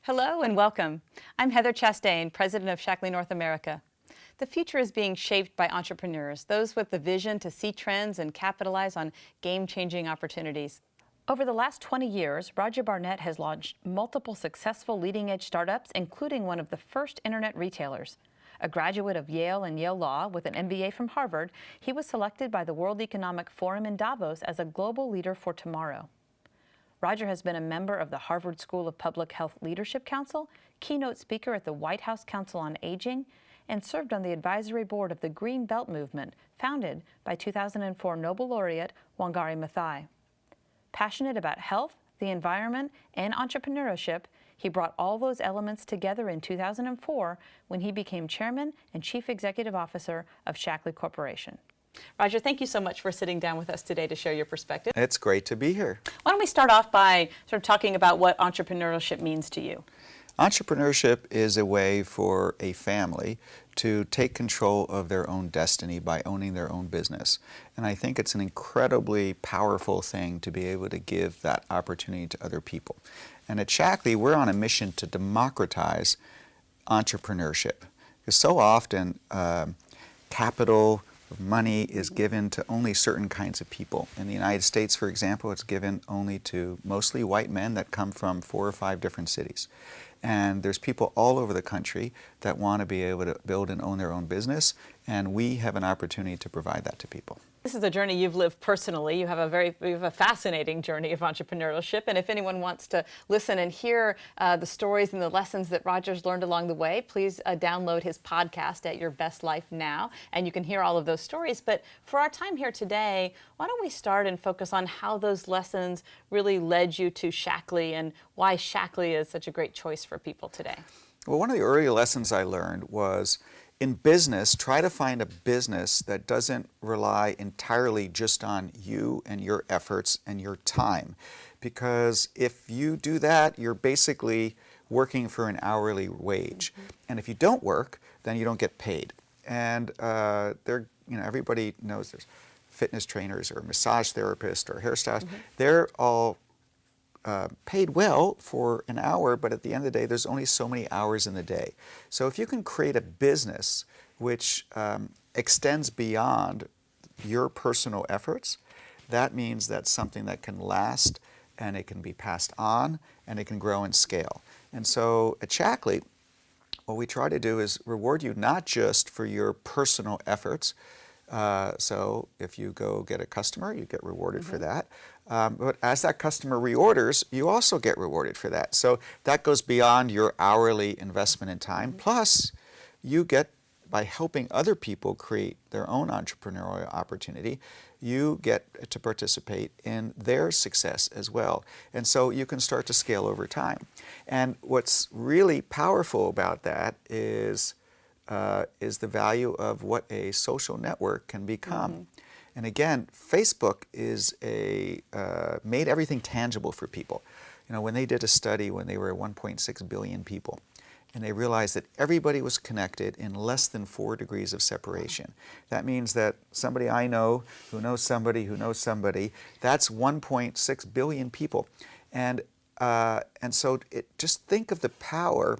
Hello and welcome. I'm Heather Chastain, President of Shaklee North America. The future is being shaped by entrepreneurs, those with the vision to see trends and capitalize on game-changing opportunities. Over the last 20 years, Roger Barnett has launched multiple successful leading-edge startups, including one of the first internet retailers. A graduate of Yale and Yale Law with an MBA from Harvard, he was selected by the World Economic Forum in Davos as a global leader for tomorrow. Roger has been a member of the Harvard School of Public Health Leadership Council, keynote speaker at the White House Council on Aging, and served on the advisory board of the Green Belt Movement, founded by 2004 Nobel laureate Wangari Maathai. Passionate about health, the environment, and entrepreneurship, he brought all those elements together in 2004 when he became chairman and chief executive officer of Shaklee Corporation. Roger, thank you so much for sitting down with us today to share your perspective. It's great to be here. Why don't we start off by sort of talking about what entrepreneurship means to you? Entrepreneurship is a way for a family to take control of their own destiny by owning their own business. And I think it's an incredibly powerful thing to be able to give that opportunity to other people. And at Shaklee, we're on a mission to democratize entrepreneurship. Because so often, capital, money is given to only certain kinds of people. In the United States, for example, it's given only to mostly white men that come from 4 or 5 different cities. And there's people all over the country that want to be able to build and own their own business, and we have an opportunity to provide that to people. This is a journey you've lived personally. You have a fascinating journey of entrepreneurship, and if anyone wants to listen and hear the stories and the lessons that Roger's learned along the way, please download his podcast at Your Best Life Now, and you can hear all of those stories. But for our time here today, why don't we start and focus on how those lessons really led you to Shaklee and why Shaklee is such a great choice for people today? Well, one of the early lessons I learned was in business, try to find a business that doesn't rely entirely just on you and your efforts and your time. Because if you do that, you're basically working for an hourly wage. Mm-hmm. And if you don't work, then you don't get paid. And everybody knows there's fitness trainers or massage therapists or hairstylists. Mm-hmm. They're all paid well for an hour, but at the end of the day, there's only so many hours in the day. So if you can create a business which extends beyond your personal efforts, that means that's something that can last, and it can be passed on, and it can grow and scale. And so at Shaklee, what we try to do is reward you not just for your personal efforts. So if you go get a customer, you get rewarded mm-hmm. for that. But as that customer reorders, you also get rewarded for that. So that goes beyond your hourly investment in time. Mm-hmm. Plus, you get, by helping other people create their own entrepreneurial opportunity, you get to participate in their success as well. And so you can start to scale over time. And what's really powerful about that is the value of what a social network can become. Mm-hmm. And again, Facebook is made everything tangible for people. You know, when they did a study when they were 1.6 billion people, and they realized that everybody was connected in less than 4 degrees of separation. That means that somebody I know who knows somebody who knows somebody, that's 1.6 billion people. And so just think of the power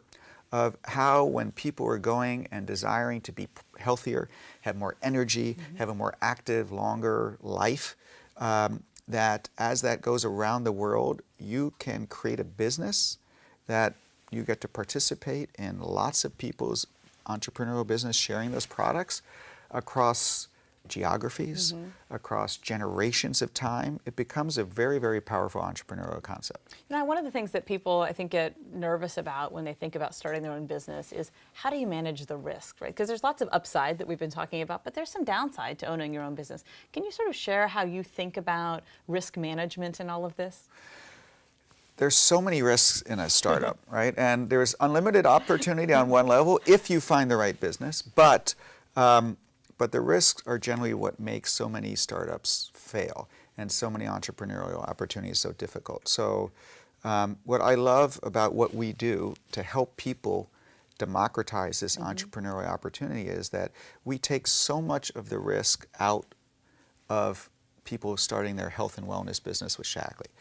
of how when people are going and desiring to be healthier, have more energy, mm-hmm. have a more active, longer life, that as that goes around the world, you can create a business that you get to participate in lots of people's entrepreneurial business, sharing those products across geographies, mm-hmm. across generations of time. It becomes a very, very powerful entrepreneurial concept. You know, one of the things that people, I think, get nervous about when they think about starting their own business is how do you manage the risk, right? Because there's lots of upside that we've been talking about, but there's some downside to owning your own business. Can you sort of share how you think about risk management in all of this? There's so many risks in a startup, right? And there's unlimited opportunity on one level if you find the right business, but the risks are generally what makes so many startups fail and so many entrepreneurial opportunities so difficult. So what I love about what we do to help people democratize this mm-hmm. entrepreneurial opportunity is that we take so much of the risk out of people starting their health and wellness business with Shaklee.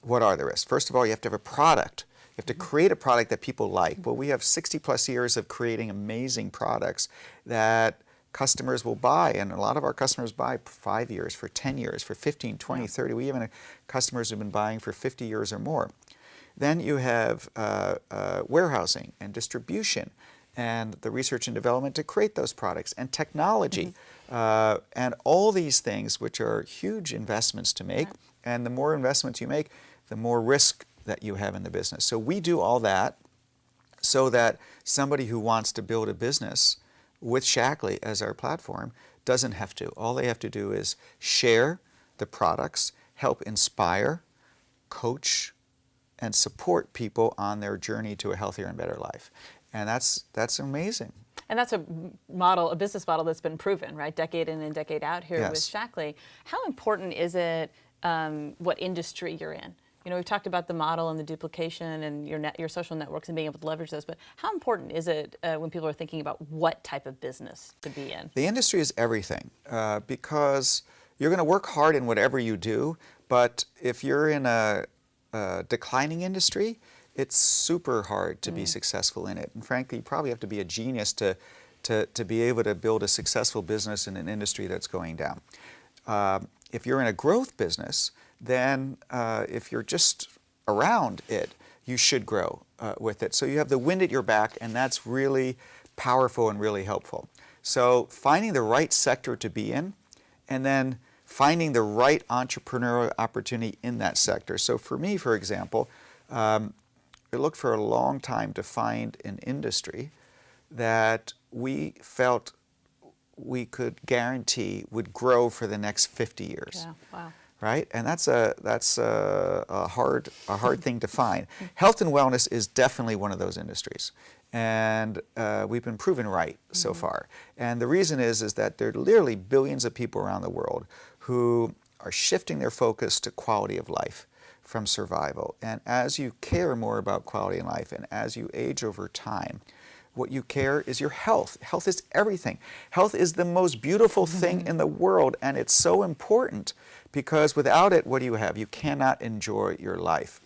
What are the risks? First of all, you have to have a product. have to create a product that people like. Well, we have 60 plus years of creating amazing products that customers will buy, and a lot of our customers buy for 5 years, for 10 years, for 15, 20, 30. We even have customers who've been buying for 50 years or more. Then you have warehousing and distribution and the research and development to create those products, and technology, and all these things, which are huge investments to make. And the more investments you make, the more risk that you have in the business. So we do all that so that somebody who wants to build a business with Shackley as our platform doesn't have to. All they have to do is share the products, help inspire, coach, and support people on their journey to a healthier and better life. And that's amazing. And that's a model, a business model that's been proven, right? Decade in and decade out here with Shackley. How important is it what industry you're in? You know, we've talked about the model and the duplication and your social networks and being able to leverage those, but how important is it when people are thinking about what type of business to be in? The industry is everything because you're going to work hard in whatever you do, but if you're in a declining industry, it's super hard to be successful in it. And frankly, you probably have to be a genius to be able to build a successful business in an industry that's going down. If you're in a growth business, then if you're just around it, you should grow with it. So you have the wind at your back, and that's really powerful and really helpful. So finding the right sector to be in, and then finding the right entrepreneurial opportunity in that sector. So for me, for example, I looked for a long time to find an industry that we felt we could guarantee would grow for the next 50 years. Yeah, wow. Right? And that's a hard thing to find. Health and wellness is definitely one of those industries. And we've been proven right so far. And the reason is that there are literally billions of people around the world who are shifting their focus to quality of life from survival. And as you care more about quality of life and as you age over time, what you care is your health. Health is everything. Health is the most beautiful thing in the world, and it's so important because without it, what do you have? You cannot enjoy your life.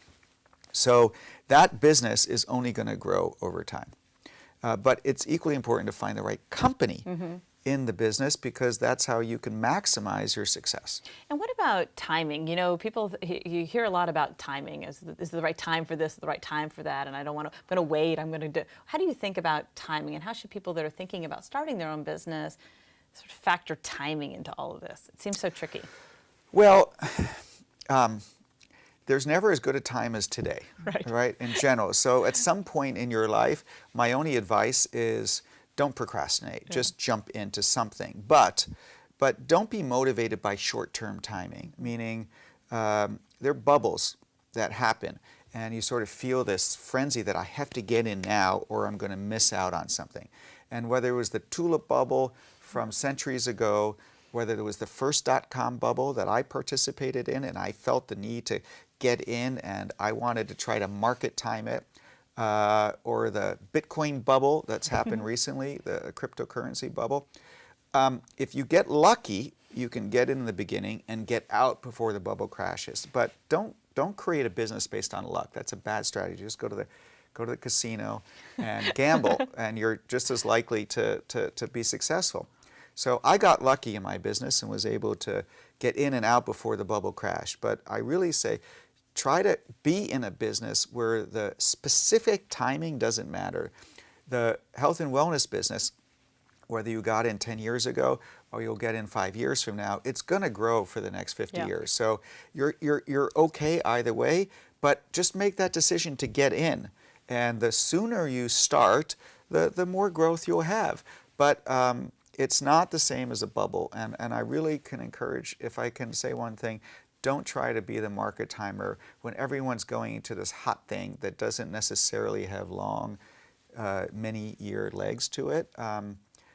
So that business is only going to grow over time. But it's equally important to find the right company in the business because that's how you can maximize your success. And what about timing? You know, you hear a lot about timing. Is the right time for this, the right time for that? And I don't want to, I'm going to wait, I'm going to do. How do you think about timing, and how should people that are thinking about starting their own business sort of factor timing into all of this? It seems so tricky. Well, there's never as good a time as today, right? In general. So at some point in your life, my only advice is don't procrastinate. Just jump into something. But don't be motivated by short-term timing, meaning there are bubbles that happen, and you sort of feel this frenzy that I have to get in now or I'm going to miss out on something. And whether it was the tulip bubble from centuries ago, whether it was the first .com bubble that I participated in and I felt the need to get in and I wanted to try to market time it, or the Bitcoin bubble that's happened recently, the cryptocurrency bubble. If you get lucky, you can get in the beginning and get out before the bubble crashes. But don't create a business based on luck. That's a bad strategy. Just go to the casino and gamble, and you're just as likely to be successful. So I got lucky in my business and was able to get in and out before the bubble crashed. But I really say, try to be in a business where the specific timing doesn't matter. The health and wellness business, whether you got in 10 years ago or you'll get in 5 years from now, it's going to grow for the next 50 years. So you're okay either way, but just make that decision to get in. And the sooner you start, the more growth you'll have. But it's not the same as a bubble. And I really can encourage, if I can say one thing, don't try to be the market timer when everyone's going into this hot thing that doesn't necessarily have long, many-year legs to it.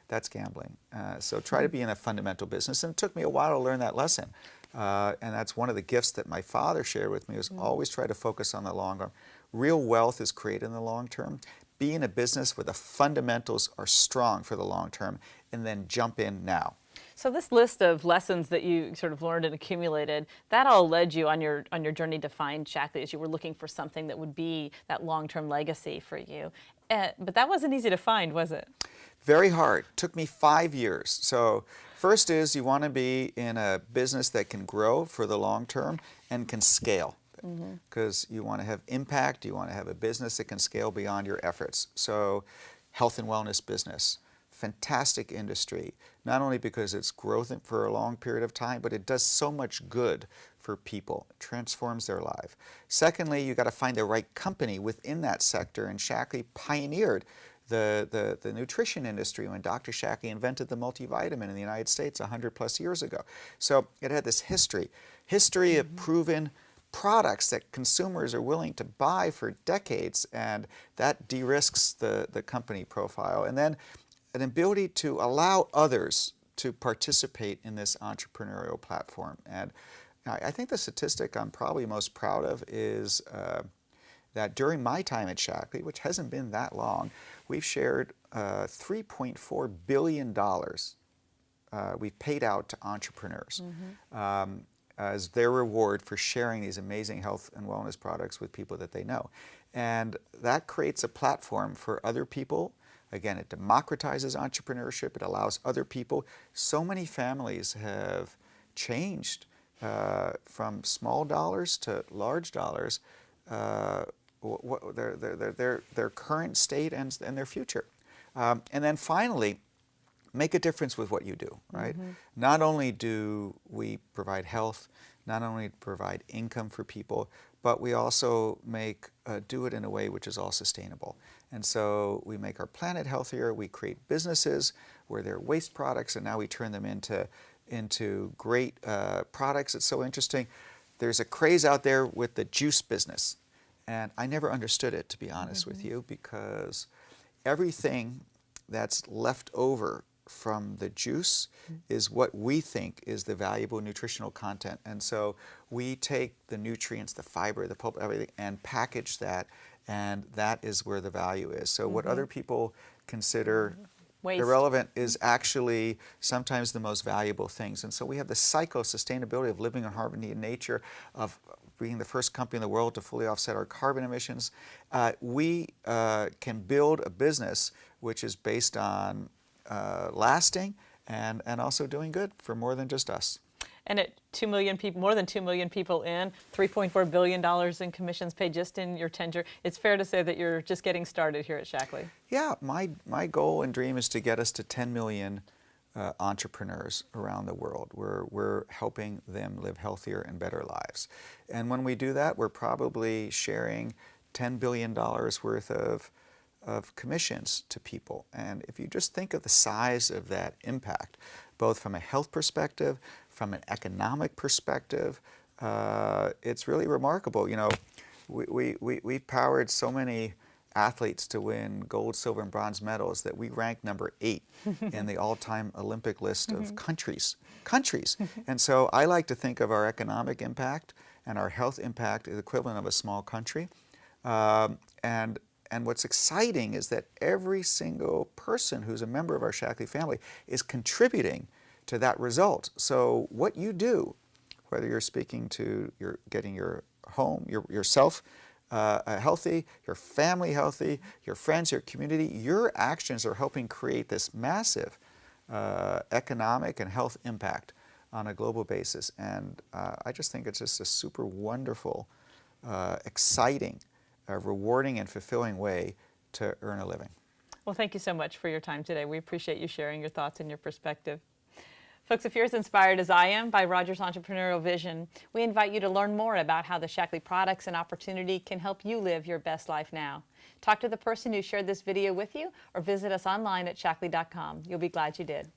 That's gambling. So try to be in a fundamental business. And it took me a while to learn that lesson. And that's one of the gifts that my father shared with me, was always try to focus on the long run. Real wealth is created in the long term. Be in a business where the fundamentals are strong for the long term, and then jump in now. So this list of lessons that you sort of learned and accumulated, that all led you on your journey to find Shaklee as you were looking for something that would be that long-term legacy for you. But that wasn't easy to find, was it? Very hard. Took me 5 years. So first is you want to be in a business that can grow for the long term and can scale. Because you want to have impact, you want to have a business that can scale beyond your efforts. So health and wellness business, fantastic industry, not only because it's growth for a long period of time, but it does so much good for people, it transforms their life. Secondly, you got to find the right company within that sector, and Shaklee pioneered the nutrition industry when Dr. Shaklee invented the multivitamin in the United States 100 plus years ago. So it had this history of proven products that consumers are willing to buy for decades, and that de-risks the company profile. And then an ability to allow others to participate in this entrepreneurial platform. And I think the statistic I'm probably most proud of is that during my time at Shaklee, which hasn't been that long, we've shared $3.4 billion we've paid out to entrepreneurs as their reward for sharing these amazing health and wellness products with people that they know. And that creates a platform for other people. Again, it democratizes entrepreneurship. It allows other people. So many families have changed from small dollars to large dollars, their current state and their future. And then finally, make a difference with what you do, right? Not only do we provide health, not only provide income for people, but we also do it in a way which is all sustainable. And so we make our planet healthier, we create businesses where they're waste products, and now we turn them into great products. It's so interesting. There's a craze out there with the juice business, and I never understood it, to be honest with you, because everything that's left over from the juice is what we think is the valuable nutritional content. And so we take the nutrients, the fiber, the pulp, everything, and package that, and that is where the value is. So what other people consider waste, irrelevant is actually sometimes the most valuable things. And so we have the psycho-sustainability of living in harmony in nature, of being the first company in the world to fully offset our carbon emissions. We can build a business which is based on lasting and also doing good for more than just us. And at 2 million people, more than 2 million people in, $3.4 billion in commissions paid just in your tenure, it's fair to say that you're just getting started here at Shaklee. Yeah, my goal and dream is to get us to 10 million entrepreneurs around the world. We're helping them live healthier and better lives. And when we do that, we're probably sharing $10 billion worth of commissions to people. And if you just think of the size of that impact, both from a health perspective, from an economic perspective, it's really remarkable. You know, we've powered so many athletes to win gold, silver, and bronze medals that we rank number 8 in the all-time Olympic list of countries. And so I like to think of our economic impact and our health impact as the equivalent of a small country. And what's exciting is that every single person who's a member of our Shaklee family is contributing to that result. So what you do, whether you're speaking to getting your home, yourself healthy, your family healthy, your friends, your community, your actions are helping create this massive economic and health impact on a global basis. And I just think it's just a super wonderful, exciting, rewarding and fulfilling way to earn a living. Well, thank you so much for your time today. We appreciate you sharing your thoughts and your perspective. Folks, if you're as inspired as I am by Roger's entrepreneurial vision, we invite you to learn more about how the Shaklee products and opportunity can help you live your best life now. Talk to the person who shared this video with you or visit us online at shaklee.com. You'll be glad you did.